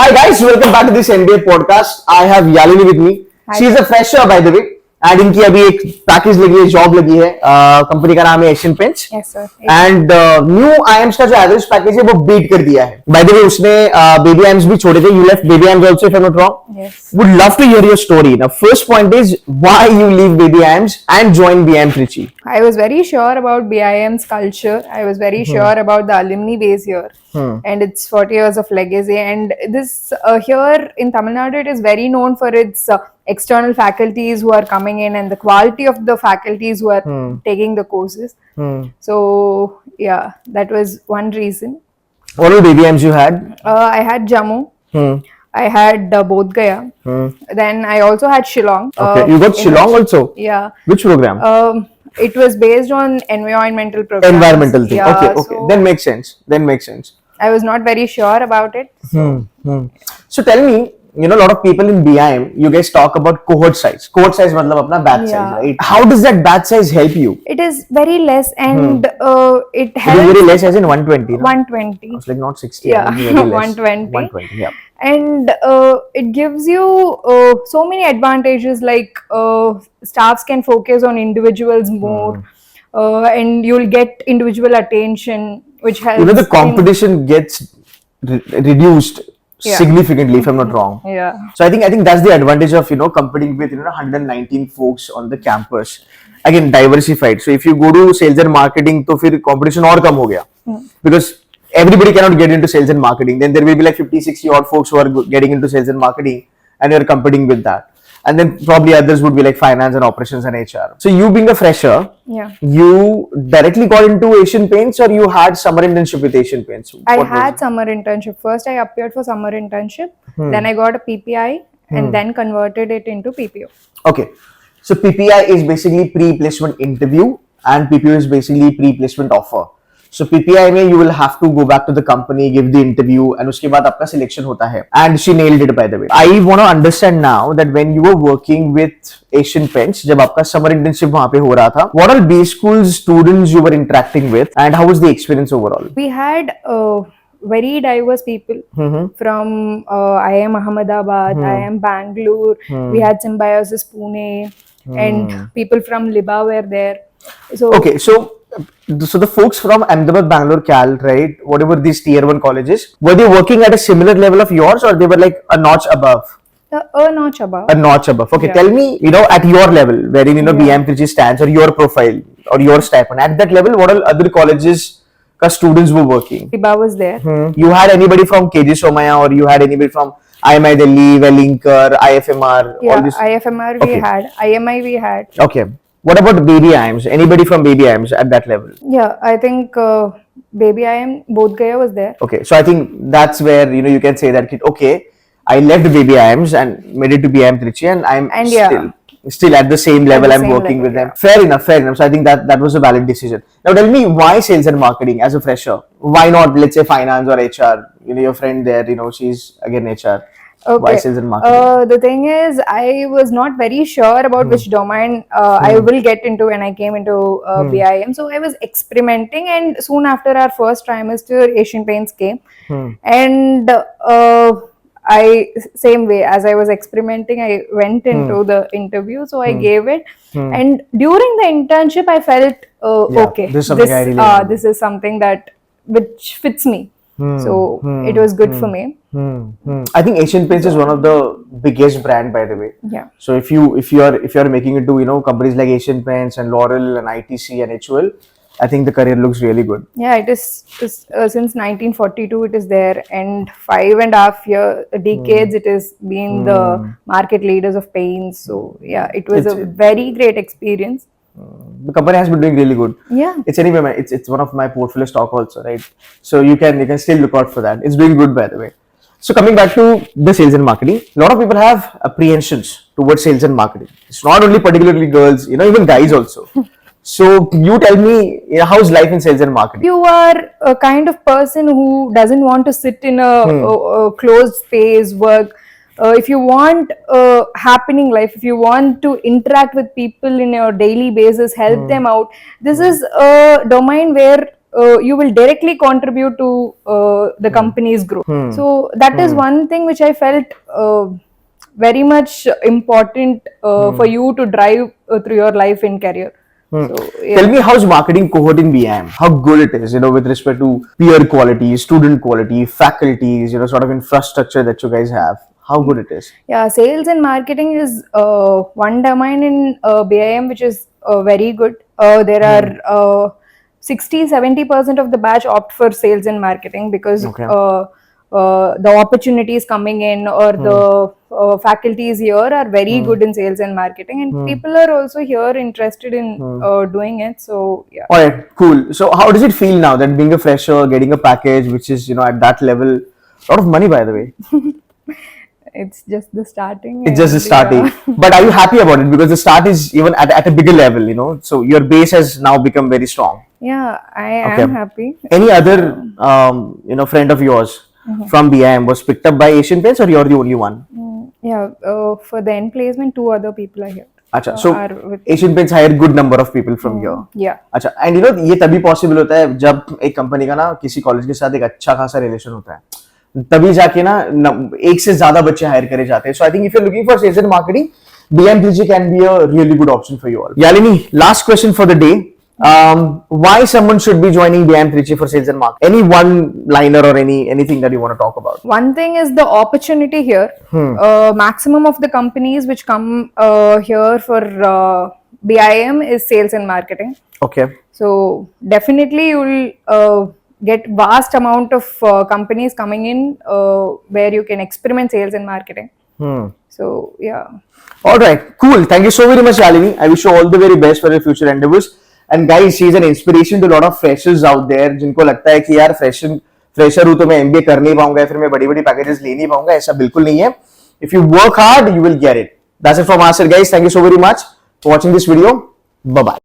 Hi guys, welcome back to this NBA podcast. I have Yalini with me. Hi. She is a fresher by the way. And इनकी अभी एक package लगी है, job लगी है. Company का नाम है Asian paints. Yes, sir. And new IIMs का जो एवरेज पैकेज है वो बीट कर दिया है. बाय द वे उसने बेबी IIMs भी छोड़े थे. You left baby IIMs also if I'm not wrong. Yes. Would love to hear your story. Now first point is why you leave baby IIMs and join IIM Trichy. I was very sure about BIM's culture. I was very sure about the alumni base here. And it's 40 years of legacy. And this here in Tamil Nadu, it is very known for its external faculties who are coming in and the quality of the faculties who are taking the courses. So, yeah, that was one reason. What are the baby IIMs you had? I had Jammu. I had Bodh Gaya. Then I also had Shillong. Okay, you got Shillong also? Yeah. Which program? It was based on environmental programs. Environmental thing. Yeah, Okay. so Then makes sense. I was not very sure about it. So tell me, a lot of people in BIM, you guys talk about cohort size. Cohort size मतलब अपना batch size, right? How does that batch size help you? It is very less and it It helps. is very less as in 120. No? 120. It's like not 60. Yeah, it is very less. 120. 120, yeah. And it gives you so many advantages like staffs can focus on individuals more and you'll get individual attention which helps. The competition gets reduced significantly if I'm not wrong. Yeah. So I think that's the advantage of competing with 119 folks on the campus. Again, diversified. So if you go to sales and marketing, तो फिर competition और कम हो गया. Because everybody cannot get into sales and marketing. Then there will be like 50, 60 odd folks who are getting into sales and marketing and you're competing with that. And then probably others would be like finance and operations and HR. So you being a fresher, you directly got into Asian Paints or you had summer internship with Asian Paints? I had summer internship. First I appeared for summer internship. Then I got a PPI and then converted it into PPO. Okay. So PPI is basically pre-placement interview and PPO is basically pre-placement offer. So PPI में you will have to go back to the company, give the interview and उसके बाद आपका selection होता है. And she nailed it by the way. I want to understand now that when you were working with Asian Paints, जब आपका summer internship वहाँ पे हो रहा था, what all B school students you were interacting with and how was the experience overall? We had very diverse people from IIM Ahmedabad, IIM Bangalore. We had Symbiosis Pune and people from Liba were there. So okay, so the folks from Ahmedabad, Bangalore, Cal, right? Whatever these tier 1 colleges, were they working at a similar level of yours or they were like a notch above? A notch above. A notch above. Okay, tell me, at your level, wherein BIM Trichy stands or your profile or your stipend, at that level, what all other colleges students were working? Liba was there. You had anybody from KG Somaya or you had anybody from IMI Delhi, Wellinkar, IFMR? Yeah, all this? IFMR we had, IMI we had. Okay. What about baby IIMs? Anybody from baby IIMs at that level? Yeah, I think baby IIM, Bodh Gaya was there. Okay, so I think that's where you can say that okay, I left baby IIMs and made it to IIM Trichy and I'm still at the same level. I'm working with them. Fair enough. So I think that was a valid decision. Now tell me why sales and marketing as a fresher? Why not let's say finance or HR? Your friend there, she's again HR. Okay. Why sales and marketing? The thing is, I was not very sure about which domain I will get into when I came into BIM. So I was experimenting, and soon after our first trimester, Asian Paints came, and same way as I was experimenting, I went into the interview. So I gave it, and during the internship, I felt okay. This is something that which fits me. So it was good for me. I think Asian Paints is one of the biggest brand, by the way. Yeah. So if you are making it to companies like Asian Paints and Laurel and ITC and HUL, I think the career looks really good. Yeah, it is since 1942 it is there, and 5.5 decades it has been the market leaders of paints. So yeah, it was a very great experience. The company has been doing really good. Yeah. It's anyway, it's one of my portfolio stock also, right? So you can still look out for that. It's doing good, by the way. So coming back to the sales and marketing, a lot of people have apprehensions towards sales and marketing. It's not only particularly girls, even guys also. So you tell me, how's life in sales and marketing? You are a kind of person who doesn't want to sit in a closed space, work. If you want a happening life, if you want to interact with people in your daily basis, help them out, this is a domain where you will directly contribute to the company's growth. So that is one thing which I felt very much important for you to drive through your life and career. So, yeah. Tell me, how's marketing cohort in VIM? How good it is, with respect to peer quality, student quality, faculties, sort of infrastructure that you guys have. How good it is? Yeah, sales and marketing is one domain in BIM which is very good. There are 60-70% of the batch opt for sales and marketing because Okay. The opportunities coming in or the faculties here are very good in sales and marketing, and people are also here interested in doing it. So yeah. All right, cool. So how does it feel now that being a fresher, getting a package which is, at that level, a lot of money, by the way. It's just the starting. It's just the and, starting. yeah. But are you happy about it? Because the start is even at a bigger level, so your base has now become very strong. Yeah, I Okay. am happy. Any other, friend of yours from BIM was picked up by Asian Paints, or you're the only one? Yeah, for the end placement, 2 other people are here. अच्छा, so are with- Asian Paints hire good number of people from here. Yeah. अच्छा, and ये तभी possible होता है जब एक company का ना किसी कॉलेज के साथ एक अच्छा खासा रिलेशन होता है, तभी जाके ना एक से ज्यादा बच्चे हायर करे जाते हैं. So I think if you're looking for sales and marketing, IIM Trichy can be a really good option for you all. Yalini, last question for the day. Why someone should be joining IIM Trichy for sales and marketing? Any one liner or anything that you want to talk about? One thing is the opportunity here. Maximum of the companies which come here for BIM is sales and marketing. Okay. So definitely you will get vast amount of companies coming in where you can experiment sales and marketing. So yeah. All right, cool. Thank you so very much, Yalini. I wish you all the very best for your future endeavors. And guys, she is an inspiration to a lot of freshers out there जिनको लगता है कि यार fresher हूँ तो मैं MBA कर नहीं पाऊंगा, फिर मैं बड़ी बड़ी पैकेजेस ले नहीं पाऊंगा. ऐसा बिल्कुल नहीं है. If you work hard, you will get it. That's it from our side, guys. Thank you so very much for watching this video. Bye bye.